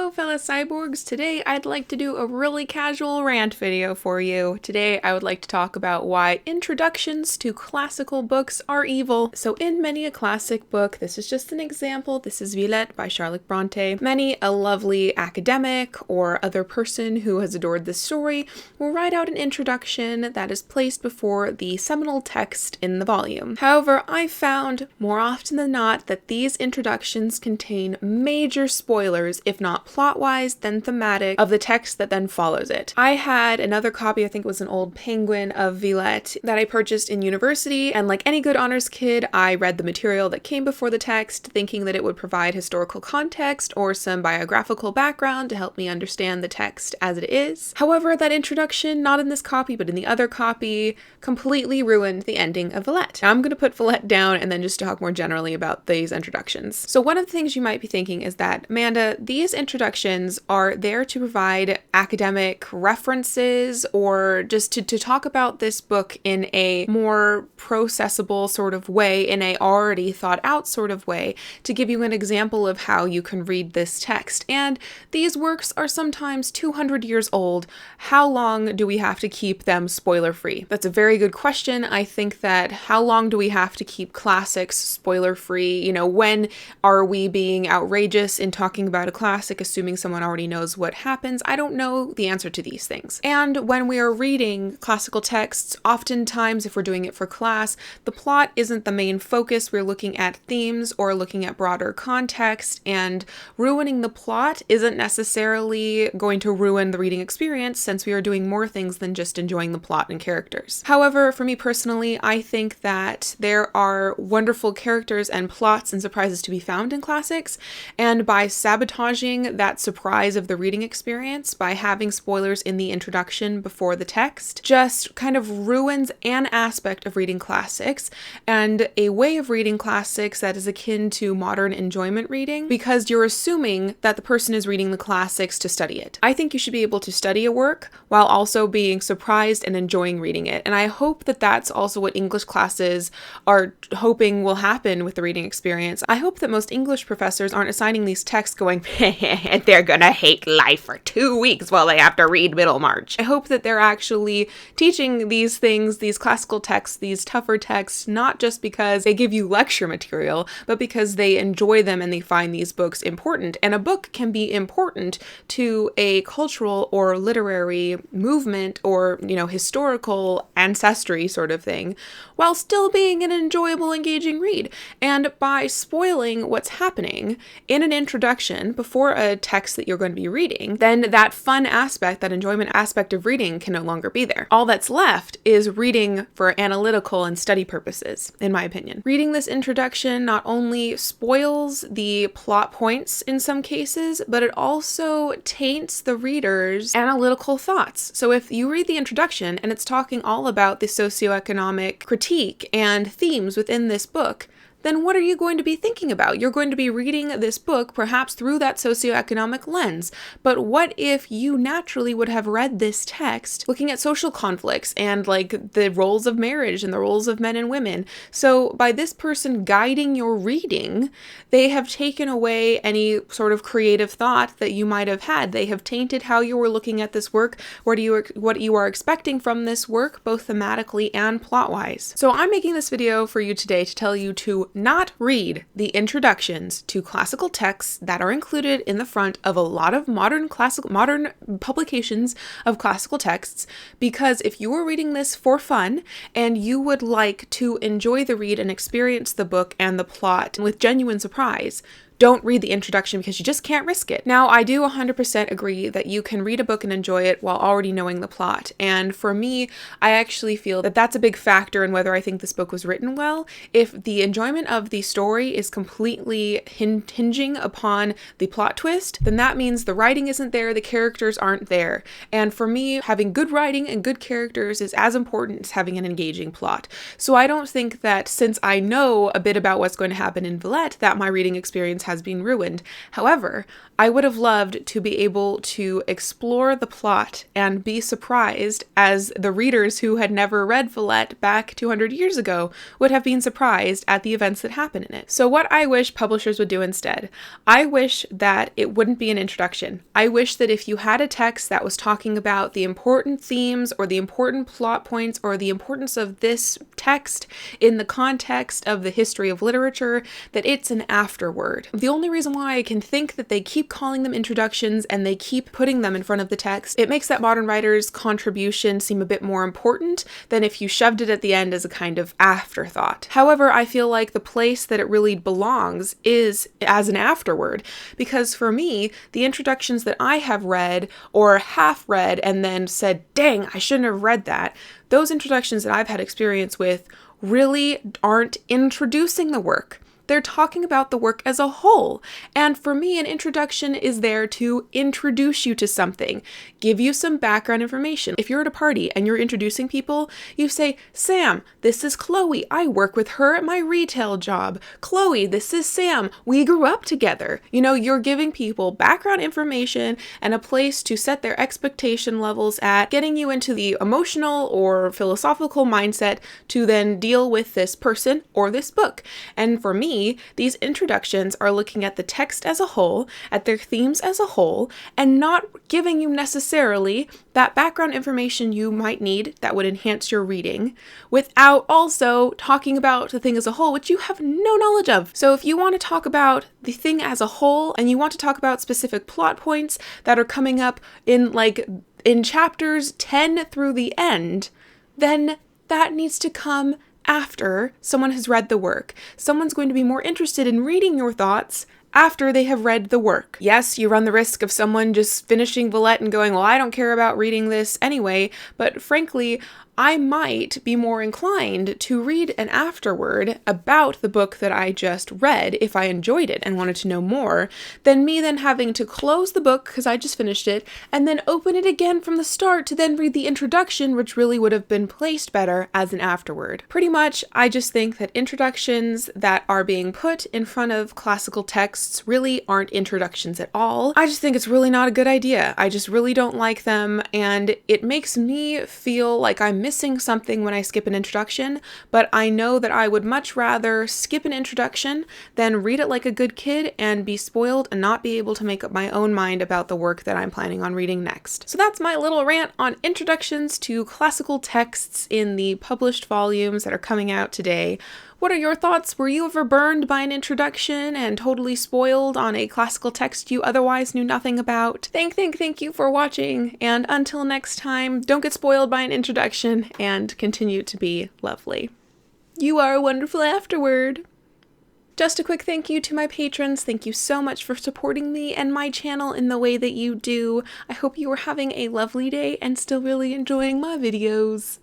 Hello fellow cyborgs, today I'd like to do a really casual rant video for you. Today I would like to talk about why introductions to classical books are evil. So in many a classic book, this is just an example, this is Villette by Charlotte Bronte, many a lovely academic or other person who has adored this story will write out an introduction that is placed before the seminal text in the volume. However, I've found more often than not that these introductions contain major spoilers, if not plot-wise, then thematic, of the text that then follows it. I had another copy, I think it was an old Penguin of Villette, that I purchased in university, and like any good honors kid, I read the material that came before the text, thinking that it would provide historical context or some biographical background to help me understand the text as it is. However, that introduction, not in this copy, but in the other copy, completely ruined the ending of Villette. Now I'm going to put Villette down and then just talk more generally about these introductions. So one of the things you might be thinking is that, Amanda, these introductions are there to provide academic references or just to talk about this book in a more processable sort of way, in a already thought out sort of way, to give you an example of how you can read this text. And these works are sometimes 200 years old. How long do we have to keep them spoiler free? That's a very good question. I think that how long do we have to keep classics spoiler free? You know, when are we being outrageous in talking about a classic, assuming someone already knows what happens? I don't know the answer to these things. And when we are reading classical texts, oftentimes if we're doing it for class, the plot isn't the main focus. We're looking at themes or looking at broader context, and ruining the plot isn't necessarily going to ruin the reading experience, since we are doing more things than just enjoying the plot and characters. However, for me personally, I think that there are wonderful characters and plots and surprises to be found in classics, and by sabotaging that surprise of the reading experience by having spoilers in the introduction before the text just kind of ruins an aspect of reading classics and a way of reading classics that is akin to modern enjoyment reading, because you're assuming that the person is reading the classics to study it. I think you should be able to study a work while also being surprised and enjoying reading it, and I hope that that's also what English classes are hoping will happen with the reading experience. I hope that most English professors aren't assigning these texts going, they're gonna hate life for 2 weeks while they have to read Middlemarch. I hope that they're actually teaching these things, these classical texts, these tougher texts, not just because they give you lecture material, but because they enjoy them and they find these books important. And a book can be important to a cultural or literary movement or, historical ancestry sort of thing, while still being an enjoyable, engaging read. And by spoiling what's happening in an introduction before a text that you're going to be reading, then that fun aspect, that enjoyment aspect of reading can no longer be there. All that's left is reading for analytical and study purposes, in my opinion. Reading this introduction not only spoils the plot points in some cases, but it also taints the reader's analytical thoughts. So if you read the introduction and it's talking all about the socioeconomic critique and themes within this book, then what are you going to be thinking about? You're going to be reading this book perhaps through that socioeconomic lens. But what if you naturally would have read this text looking at social conflicts and like the roles of marriage and the roles of men and women? So by this person guiding your reading, they have taken away any sort of creative thought that you might have had. They have tainted how you were looking at this work, what you are expecting from this work, both thematically and plot-wise. So I'm making this video for you today to tell you to not read the introductions to classical texts that are included in the front of a lot of modern publications of classical texts, because if you are reading this for fun and you would like to enjoy the read and experience the book and the plot with genuine surprise, don't read the introduction, because you just can't risk it. Now, I do 100% agree that you can read a book and enjoy it while already knowing the plot. And for me, I actually feel that that's a big factor in whether I think this book was written well. If the enjoyment of the story is completely hinging upon the plot twist, then that means the writing isn't there, the characters aren't there. And for me, having good writing and good characters is as important as having an engaging plot. So I don't think that since I know a bit about what's going to happen in Villette, that my reading experience has been ruined. However, I would have loved to be able to explore the plot and be surprised, as the readers who had never read Villette back 200 years ago would have been surprised at the events that happen in it. So what I wish publishers would do instead, I wish that it wouldn't be an introduction. I wish that if you had a text that was talking about the important themes or the important plot points or the importance of this text in the context of the history of literature, that it's an afterword. The only reason why I can think that they keep calling them introductions and they keep putting them in front of the text, it makes that modern writer's contribution seem a bit more important than if you shoved it at the end as a kind of afterthought. However, I feel like the place that it really belongs is as an afterword, because for me, the introductions that I have read or half read and then said, dang, I shouldn't have read that, those introductions that I've had experience with really aren't introducing the work. They're talking about the work as a whole. And for me, an introduction is there to introduce you to something, give you some background information. If you're at a party and you're introducing people, you say, Sam, this is Chloe. I work with her at my retail job. Chloe, this is Sam. We grew up together. You know, you're giving people background information and a place to set their expectation levels at, getting you into the emotional or philosophical mindset to then deal with this person or this book. And for me, these introductions are looking at the text as a whole, at their themes as a whole, and not giving you necessarily that background information you might need that would enhance your reading, without also talking about the thing as a whole, which you have no knowledge of. So if you want to talk about the thing as a whole, and you want to talk about specific plot points that are coming up in chapters 10 through the end, then that needs to come after someone has read the work. Someone's going to be more interested in reading your thoughts after they have read the work. Yes, you run the risk of someone just finishing Villette and going, well, I don't care about reading this anyway, but frankly, I might be more inclined to read an afterword about the book that I just read if I enjoyed it and wanted to know more, than me then having to close the book because I just finished it and then open it again from the start to then read the introduction, which really would have been placed better as an afterword. Pretty much, I just think that introductions that are being put in front of classical texts really aren't introductions at all. I just think it's really not a good idea. I just really don't like them, and it makes me feel like I'm missing something when I skip an introduction, but I know that I would much rather skip an introduction than read it like a good kid and be spoiled and not be able to make up my own mind about the work that I'm planning on reading next. So that's my little rant on introductions to classical texts in the published volumes that are coming out today. What are your thoughts? Were you ever burned by an introduction and totally spoiled on a classical text you otherwise knew nothing about? Thank you for watching, and until next time, don't get spoiled by an introduction and continue to be lovely. You are a wonderful afterword. Just a quick thank you to my patrons. Thank you so much for supporting me and my channel in the way that you do. I hope you are having a lovely day and still really enjoying my videos.